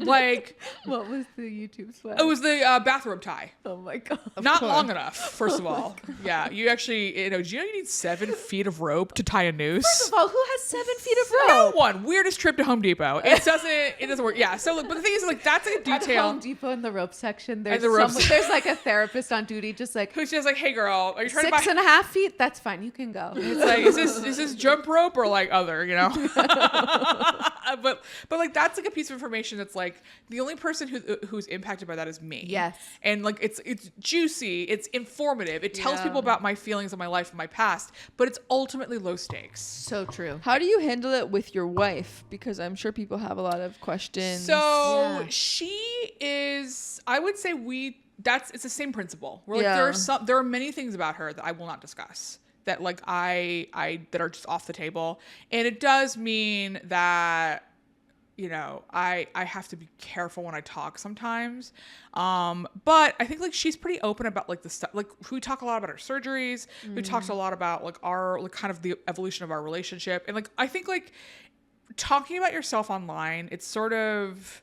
Like, What was the YouTube swag? it was the bathrobe tie. Oh my God. Not long enough, first of all. Yeah, you actually, do you know you need 7 feet of rope to tie a noose? First of all, who has 7 feet of No rope? one. Weirdest trip to Home Depot. It doesn't work. Yeah. So, but the thing is, like, that's like a At detail. Home Depot in the rope section, there's the rope there's like a therapist on duty, just like Who's just like, hey girl, are you trying to buy? 6.5 feet. That's fine. You can go. It's like, is this jump rope or like other, you know? but like that's like a piece of information that's like the only person who's impacted by that is me. Yes. And like it's juicy, it's informative, it tells Yeah. people about my feelings of my life and my past, but it's ultimately low stakes. So true. How do you handle it with your wife? Because I'm sure people have a lot of questions. So Yeah. she is, I would say it's the same principle. We're like Yeah. there are many things about her that I will not discuss. That like I that are just off the table. And it does mean that I have to be careful when I talk sometimes. But I think like she's pretty open about like the stuff, like we talk a lot about our surgeries. We talked a lot about like our like kind of the evolution of our relationship. And like I think like talking about yourself online, it's sort of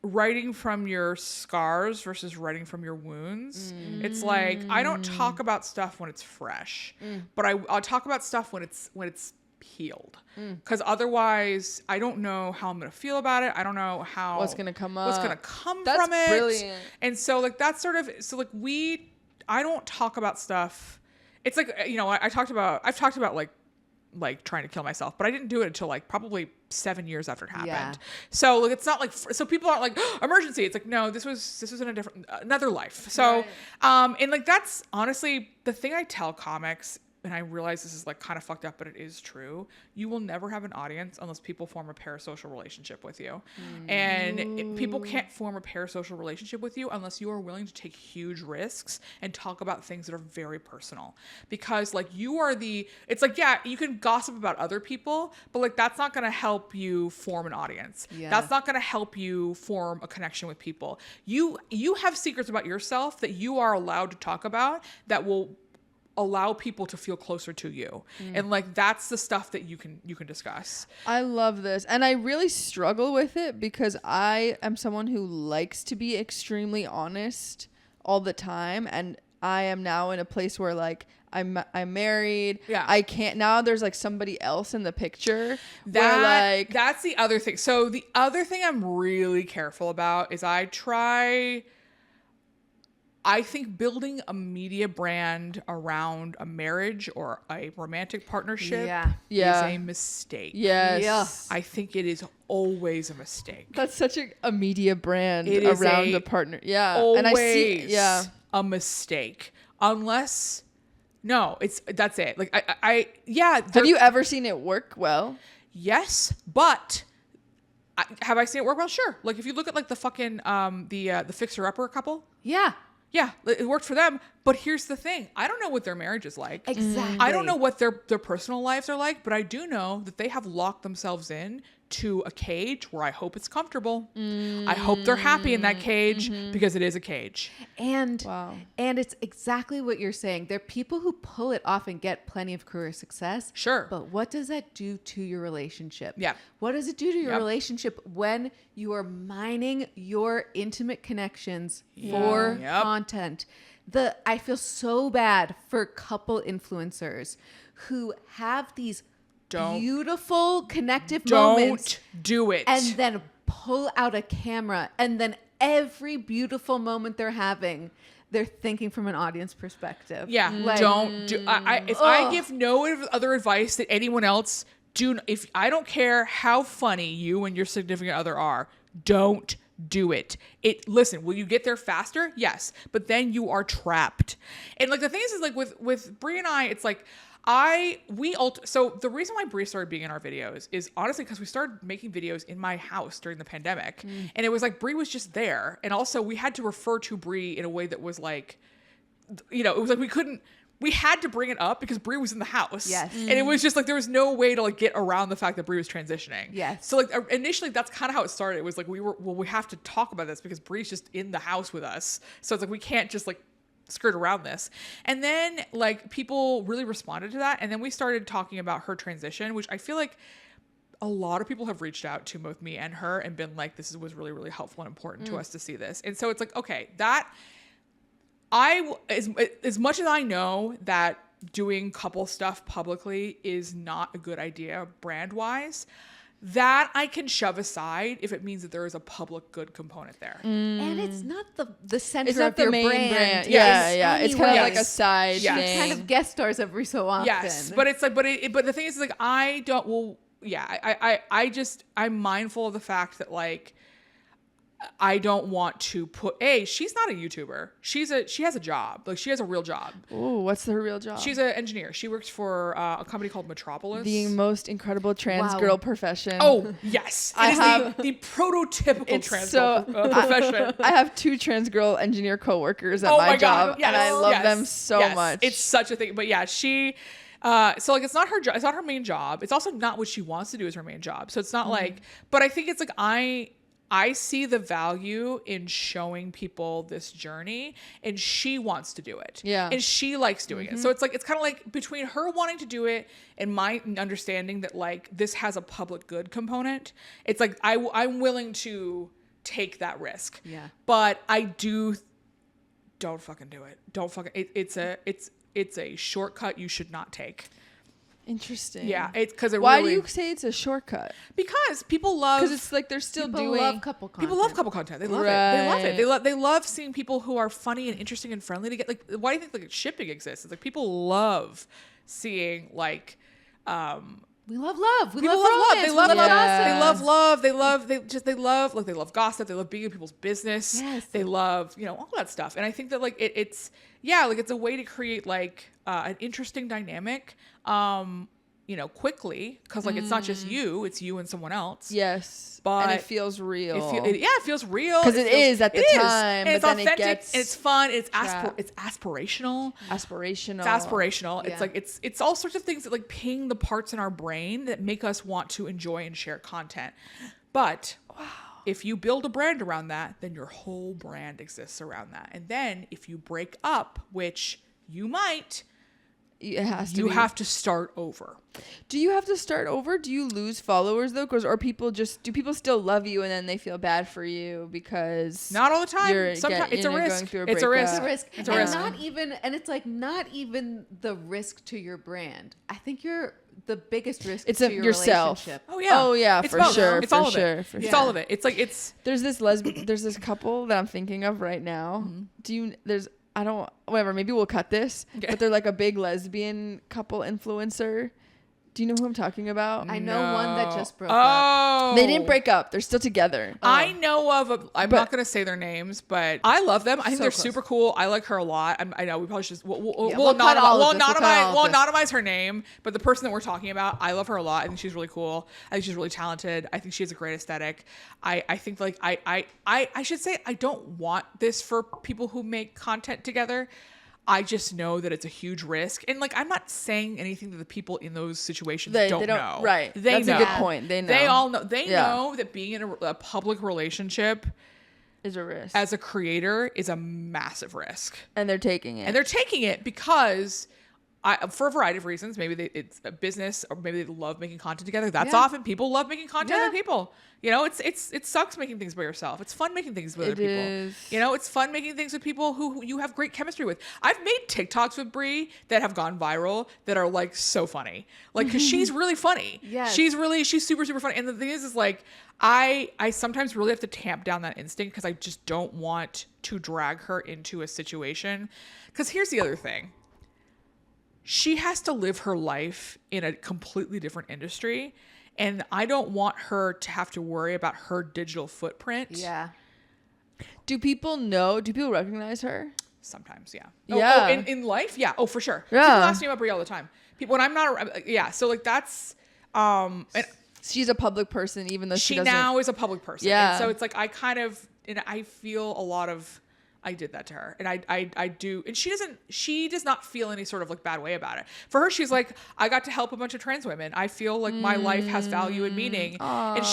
writing from your scars versus writing from your wounds. It's like I don't talk about stuff when it's fresh, but I'll talk about stuff when it's healed, because otherwise I don't know how I'm gonna feel about it. I don't know what's gonna come what's up. gonna come That's from it. brilliant. And so like that's sort of I don't talk about stuff. It's like I've talked about like trying to kill myself, but I didn't do it until like probably 7 years after it happened. Yeah. So like it's not like so people aren't like emergency. It's like no, this was in another life. So and like that's honestly the thing I tell comics. And I realize this is like kind of fucked up, but it is true. You will never have an audience unless people form a parasocial relationship with you. And people can't form a parasocial relationship with you unless you are willing to take huge risks and talk about things that are very personal. Because like it's like, yeah, you can gossip about other people, but like that's not going to help you form an audience. Yeah. That's not going to help you form a connection with people. You have secrets about yourself that you are allowed to talk about that will allow people to feel closer to you. And like that's the stuff that you can discuss. I love this. And I really struggle with it because I am someone who likes to be extremely honest all the time. And I am now in a place where like I'm married. Yeah. I can't now. There's like somebody else in the picture. Where, like, That's the other thing. So the other thing I'm really careful about is I try I think building a media brand around a marriage or a romantic partnership is a mistake. Yes. Yeah. I think it is always a mistake. That's such a media brand It is around a partner. Yeah. Always And I see a mistake. Unless, no, that's it. Like, Have you ever seen it work well? Yes, but have I seen it work well? Sure. Like, if you look at like the fucking, the fixer-upper couple. Yeah. Yeah, it worked for them. But here's the thing. I don't know what their marriage is like. Exactly. I don't know what their personal lives are like, but I do know that they have locked themselves in to a cage where I hope it's comfortable. I hope they're happy in that cage because it is a cage. And it's exactly what you're saying. There are people who pull it off and get plenty of career success. Sure. But what does that do to your relationship? Yeah. What does it do to your relationship when you are mining your intimate connections for content? I feel so bad for couple influencers who have these beautiful connective moments. Don't do it. And then pull out a camera, and then every beautiful moment they're having, they're thinking from an audience perspective. Yeah, Like, don't do. I give no other advice that anyone else do. If I don't care how funny you and your significant other are, don't do it. Listen, will you get there faster? Yes, but then you are trapped. And like the thing is like with Brie and I, it's like. So the reason why Brie started being in our videos is honestly because we started making videos in my house during the pandemic, and it was like Brie was just there, and also we had to refer to Brie in a way that was like, it was like we had to bring it up because Brie was in the house. Yes. And it was just like there was no way to like get around the fact that Brie was transitioning. Yes. So like initially that's kind of how it started. It was like we have to talk about this because Brie's just in the house with us. So it's like we can't just like skirt around this. And then like people really responded to that, and then we started talking about her transition, which I feel like a lot of people have reached out to both me and her and been like, this was really, really helpful and important to us to see this. And so it's like, okay, as much as I know that doing couple stuff publicly is not a good idea brand wise, that I can shove aside if it means that there is a public good component there. And it's not the center It's not of the your main brand. Yeah. It's kind of Yes. like a side Yes. thing. Kind of guest stars every so often. Yes, but it's like, but the thing is like, I don't, well, yeah, I'm mindful of the fact that like, I don't want to she's not a YouTuber. She has a job. Like she has a real job. Ooh, what's her real job? She's an engineer. She works for a company called Metropolis. The most incredible trans girl profession. Oh, yes. It is the prototypical trans girl profession. I have 2 trans girl engineer coworkers at Oh my my God, job, yes, and I love yes, them so yes. much. It's such a thing. But yeah, she so like it's not her job. It's not her main job. It's also not what she wants to do as her main job. So it's not like, but I think it's like I see the value in showing people this journey, and she wants to do it. Yeah. And she likes doing it. So it's like, it's kind of like between her wanting to do it and my understanding that like this has a public good component. It's like, I'm willing to take that risk. Yeah. But don't fucking do it. Don't fucking, it's a shortcut you should not take. Interesting. Yeah. It's because Why do you say it's a shortcut? because people love, Because it's like they're still People doing. love couple content. people love couple content. They love it. They love it. They love seeing people who are funny and interesting and friendly to get like. Why do you think like shipping exists? It's like people love seeing like. We love love. We People love love love. romance. They love we love. gossip. They love love. They love gossip. They love being in people's business. Yes. They love all that stuff. And I think that like it's a way to create like an interesting dynamic. Quickly, because like it's not just you, it's you and someone else. Yes. But and it feels real. It feels real. 'Cause it is at the it is. time, And but it's then it authentic, gets and it's fun, and it's trapped. it's aspirational. Aspirational. It's aspirational. Yeah. It's like it's all sorts of things that like ping the parts in our brain that make us want to enjoy and share content. But if you build a brand around that, then your whole brand exists around that. And then if you break up, which you might, It has to. you be. have to start over. Do you have to start over? Do you lose followers though? Or do people still love you and then they feel bad for you because Not all the time. you're Sometimes it's a going risk. through It's a risk. It's a breakup? risk. It's a and risk. not even, and it's like not even the risk to your brand. I think you're the biggest risk It's to your yourself. relationship. Oh yeah. Oh yeah, It's for both. sure. It's for all of sure. it. For It's sure. all of it. It's like it's. There's this there's this couple that I'm thinking of right now. I don't whatever, maybe we'll cut this. Okay. But they're like a big lesbian couple influencer. Do you know who I'm talking about? I know one that just broke up. Oh. They didn't break up. They're still together. I know of. I'm not going to say their names, but I love them. I think So they're close. super cool. I like her a lot. I know we probably should. We'll we'll cut all of this. We'll cut all of this. anonymize her name, but the person that we're talking about, I love her a lot. I think she's really cool. I think she's really talented. I think she has a great aesthetic. I think like I should say I don't want this for people who make content together. I just know that it's a huge risk. And like, I'm not saying anything that the people in those situations don't know. Right. They That's know. a good point. They know. They all know. They Yeah. know that being in a public relationship Is a risk. as a creator is a massive risk. And they're taking it. And they're taking it because for a variety of reasons, maybe it's a business or maybe they love making content together. That's Yeah. often people love making content with Yeah. other people. You know, it sucks making things by yourself. It's fun making things with other people. is. You know, it's fun making things with people who you have great chemistry with. I've made TikToks with Brie that have gone viral that are like so funny. Like, cause she's really funny. Yes. She's super, super funny. And the thing is like, I sometimes really have to tamp down that instinct because I just don't want to drag her into a situation. Cause here's the other thing. She has to live her life in a completely different industry. And I don't want her to have to worry about her digital footprint. Yeah. Do people know? Do people recognize her? Sometimes, yeah. Yeah. In life, yeah. Oh, for sure. Yeah. People ask me about Brie all the time. People when I'm not, yeah. So like that's, and She's a public person, even though she she doesn't. now is a public person. Yeah. And so it's like I kind of, and I feel a lot of. I did that to her, and I do, and she does not feel any sort of like bad way about it. For her, she's like, I got to help a bunch of trans women. I feel like my life has value and meaning, and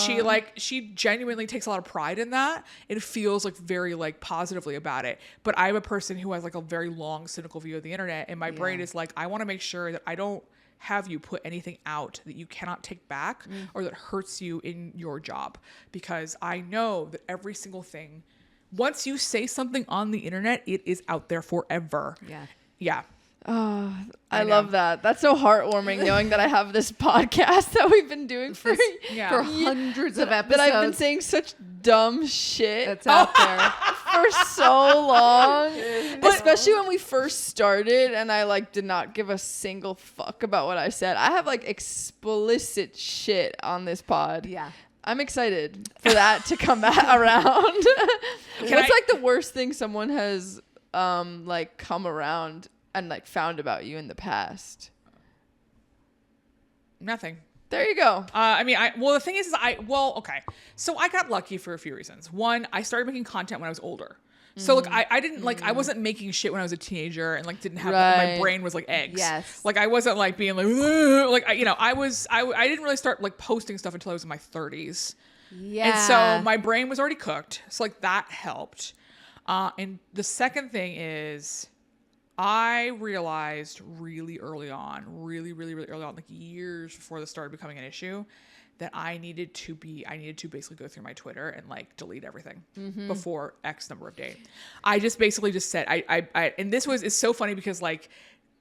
she genuinely takes a lot of pride in that. It feels like very like positively about it. But I'm a person who has like a very long cynical view of the internet, and my brain is like, I want to make sure that I don't have you put anything out that you cannot take back or that hurts you in your job, because I know that every single thing. Once you say something on the internet, it is out there forever. Yeah. Yeah. Oh, I know. love that. That's so heartwarming knowing that I have this podcast that we've been doing for Yeah. For hundreds of episodes. that I've been saying such dumb shit That's out there. for so long. Especially when we first started and I like did not give a single fuck about what I said. I have like explicit shit on this pod. Yeah. I'm excited for that to come back around. What's like the worst thing someone has like come around and like found about you in the past? Nothing. There you go. The thing is okay. So I got lucky for a few reasons. One, I started making content when I was older. So like I didn't like I wasn't making shit when I was a teenager and like didn't have my brain was like eggs. Yes. Like I wasn't like being like I didn't really start like posting stuff until I was in my 30s. Yeah. And so my brain was already cooked. So like that helped. And the second thing is I realized really early on, really early on, like years before this started becoming an issue, that I needed to basically go through my Twitter and like delete everything before X number of days. I just basically just said, and it's so funny because like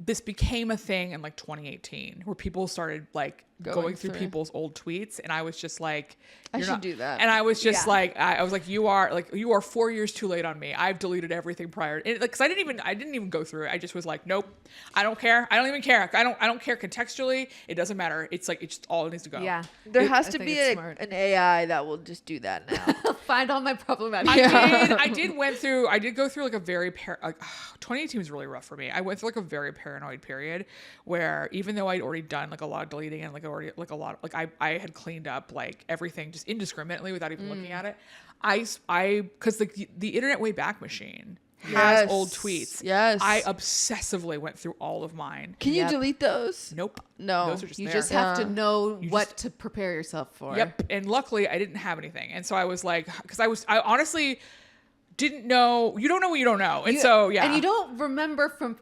this became a thing in like 2018 where people started like going through people's old tweets. And I was just like, I should do that. And I was just like, I was like, you are 4 years too late on me. I've deleted everything prior. Cause I didn't even go through it. I just was like, nope, I don't care. I don't even care. I don't care contextually. It doesn't matter. It's like, it just all needs to go. Yeah. There has I to think be it's smart. an AI that will just do that now. Find all my problematic. I did go through like a very 2018 was really rough for me. I went through like a very paranoid period where even though I'd already done like a lot of deleting and like already like a lot of, like I had cleaned up like everything just indiscriminately without even looking at it. Cause the Internet Wayback Machine has old tweets. Yes. I obsessively went through all of mine. Can you Yep. delete those? Nope. No. Those are just You there. just have to know You what to prepare yourself for. Yep. And luckily I didn't have anything. And so I was like, cause I honestly didn't know, you don't know what you don't know. And so, yeah. And you don't remember from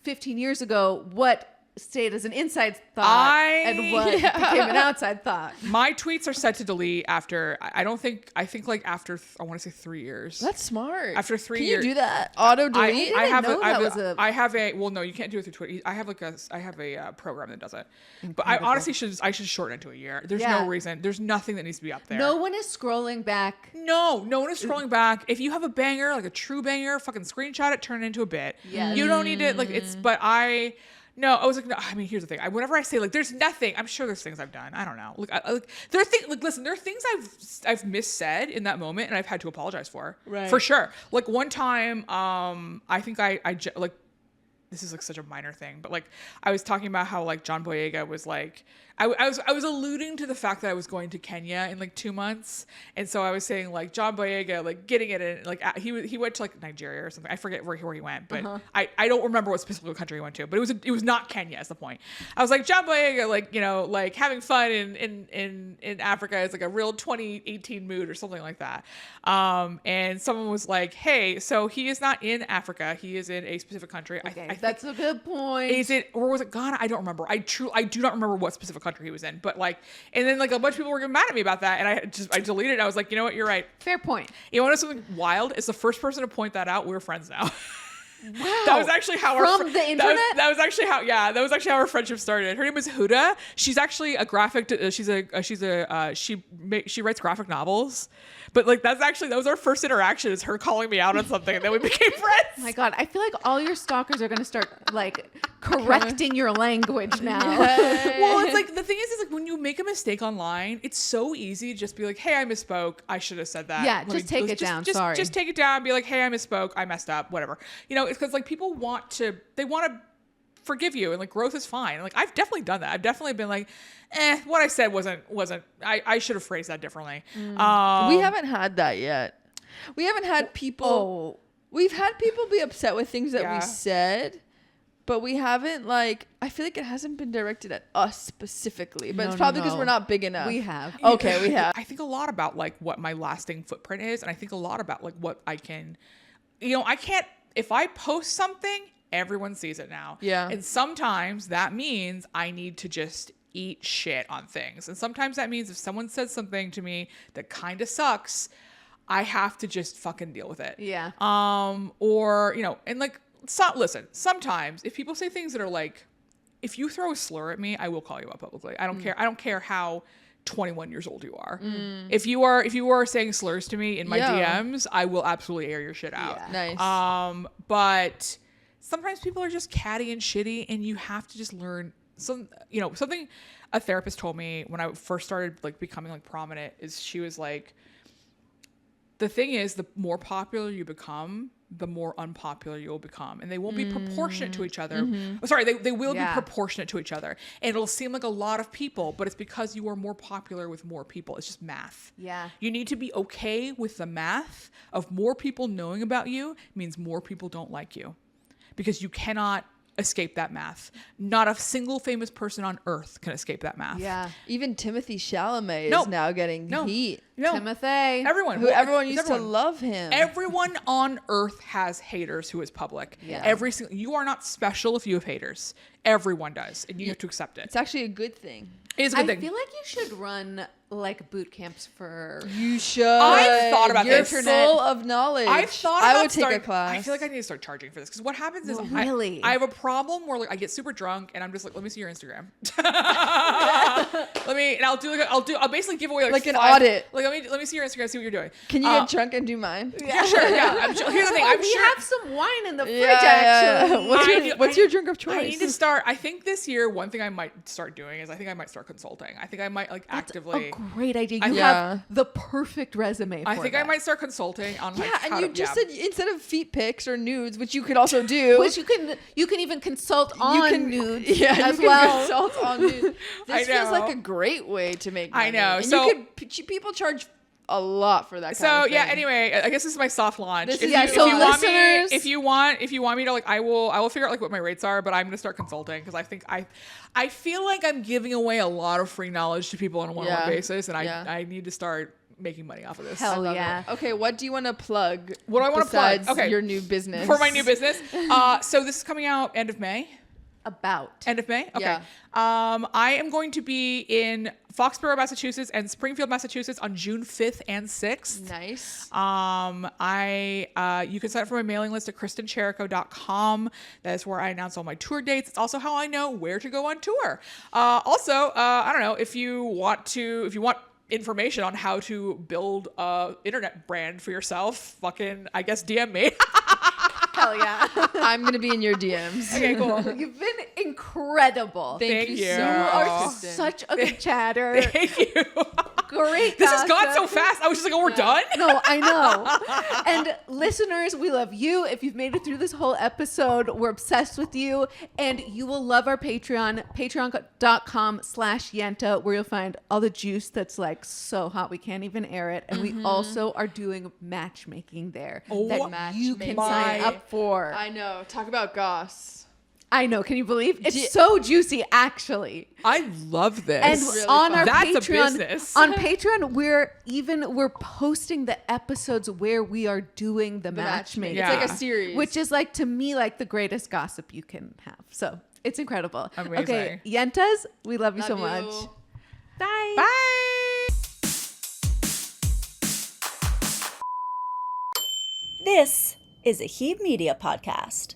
15 years ago what stayed as an inside thought and what became an outside thought. My tweets are set to delete after, I think like after, I want to say 3 years. That's smart. After 3 Can years. you do that? Auto delete? I have a, well, no, you can't do it through Twitter. I have a program that does it. But I honestly I should shorten it to a year. There's no reason. There's nothing that needs to be up there. No one is scrolling back. No one is scrolling back. If you have a banger, like a true banger, fucking screenshot it, turn it into a bit. Yes. You don't need it. Like I was like, no, I mean, here's the thing. Whenever I say like, there's nothing, I'm sure there's things I've done. I don't know. Listen, there are things I've missaid in that moment and I've had to apologize for. Right. For sure. Like one time, I think I like, this is like such a minor thing, but like I was talking about how like John Boyega was like, I was alluding to the fact that I was going to Kenya in like 2 months, and so I was saying like John Boyega like getting it in like he went to like Nigeria or something. I forget where he went, but I don't remember what specific country he went to, but it was not Kenya. Is the point. I was like John Boyega like like having fun in Africa is like a real 2018 mood or something like that. And someone was like, hey, so he is not in Africa. He is in a specific country. Okay, I that's a good point. Is it, or was it Ghana? I don't remember. I do not remember what specific country he was in, but like, and then like a bunch of people were getting mad at me about that, and I deleted it. I was like, you know what, you're right. Fair point. You want to know something wild? It's the first person to point that out. We're friends now. Wow. That was actually how From the internet? That was actually how our friendship started. Her name was Huda. She's actually a graphic. She writes graphic novels. But like that was our first interaction, is her calling me out on something, and then we became friends. Oh my God, I feel like all your stalkers are gonna start like correcting your language now. Well, it's like the thing is like when you make a mistake online, it's so easy to just be like, hey, I misspoke. I should have said that. Yeah, just take it down. Sorry. Just take it down and be like, hey, I misspoke. I messed up. Whatever. It's because like people want to forgive you, and like growth is fine. Like I've definitely done that. I've definitely been like, what I said wasn't I should have phrased that differently. We haven't had that yet. We haven't had people. We've had people be upset with things that we said, but we haven't like. I feel like it hasn't been directed at us specifically, but it's probably because we're not big enough. We have. Okay, we have. I think a lot about like what my lasting footprint is, and I think a lot about like what I can. I can't. If I post something, everyone sees it now. Yeah. And sometimes that means I need to just eat shit on things. And sometimes that means if someone says something to me that kind of sucks, I have to just fucking deal with it. Yeah. Or, and like, listen, sometimes if people say things that are like, if you throw a slur at me, I will call you out publicly. I don't care. I don't care how 21 years old you are. If you are saying slurs to me in my DMs, I will absolutely air your shit out. Yeah. Nice. But sometimes people are just catty and shitty, and you have to just learn something a therapist told me when I first started like becoming like prominent is she was like, the thing is, the more popular you become, the more unpopular you'll become, and they won't be proportionate to each other. Sorry, they will be proportionate to each other, and it'll seem like a lot of people, but it's because you are more popular with more people. It's just math. Yeah. You need to be okay with the math of more people knowing about you means more people don't like you, because you cannot escape that math. Not a single famous person on earth can escape that math. Yeah. Even Timothy Chalamet is now getting heat. No. Timothy. Everyone. Everyone used to love him. Everyone on earth has haters who is public. Yeah. You are not special if you have haters. Everyone does, and you have to accept it. It's actually a good thing. It's a good I thing. feel like you should run like boot camps for. You should. I've thought about You're this. full of knowledge. I've thought about I would take a class. I feel like I need to start charging for this, because what happens is Really? I have a problem where like I get super drunk and I'm just like, let me see your Instagram. I'll basically give away like an 5 audit. Like let me see your Instagram, see what you're doing. Can you get drunk and do mine? Yeah, sure. Yeah, here's the thing. I'm we sure. have some wine in the fridge, actually. What's your drink of choice? I need to start. I think this year, one thing I might start doing is I think I might start consulting. I think I might like actively. A great idea. You Yeah. have the perfect resume for I think that. I might start consulting on like and how you to, just said instead of feet pics or nudes, which you could also do. Which you can even consult on nudes as you well. can consult on nudes. This feels know. like a great way to make money. I know. And So- people charge a lot for that kind So of thing. yeah. Anyway, I guess this is my soft launch. This If is- you- so if you want me, listeners- if you want me to like, I will figure out like what my rates are, but I'm gonna start consulting, because I think I feel like I'm giving away a lot of free knowledge to people on a one-on-one basis, and I need to start making money off of this. Hell Love yeah. it. Okay, what do you want to plug? What do I want to plug? besides Okay, your new business. for my new business. So this is coming out end of May. About. End of May? Okay. Yeah. I am going to be in Foxborough, Massachusetts and Springfield, Massachusetts on June 5th and 6th. Nice. You can sign up for my mailing list at KristinChirico.com. That is where I announce all my tour dates. It's also how I know where to go on tour. I don't know, if you want information on how to build a internet brand for yourself, fucking, I guess, DM me. Hell yeah. I'm gonna be in your DMs. Okay, cool. You've been incredible. Thank you you. so You much, are Kristen. such a good chatter. Thank you. Great. This has gone so gossip. fast. I was just like, oh, we're done? No, I know. And listeners, we love you. If you've made it through this whole episode, we're obsessed with you. And you will love our Patreon, patreon.com/Yenta, where you'll find all the juice that's like so hot we can't even air it. And we also are doing matchmaking there that you can sign up for. I know. Talk about goss. I know. Can you believe? It's so juicy, actually. I love this. And really on fun. our That's a Patreon, business. on Patreon, we're posting the episodes where we are doing the matchmaking. Yeah. It's like a series. Which is like, to me, like the greatest gossip you can have. So it's incredible. Amazing. Okay, Yentas, we love you so Love much. you. Bye. Bye. This is a Heeb Media podcast.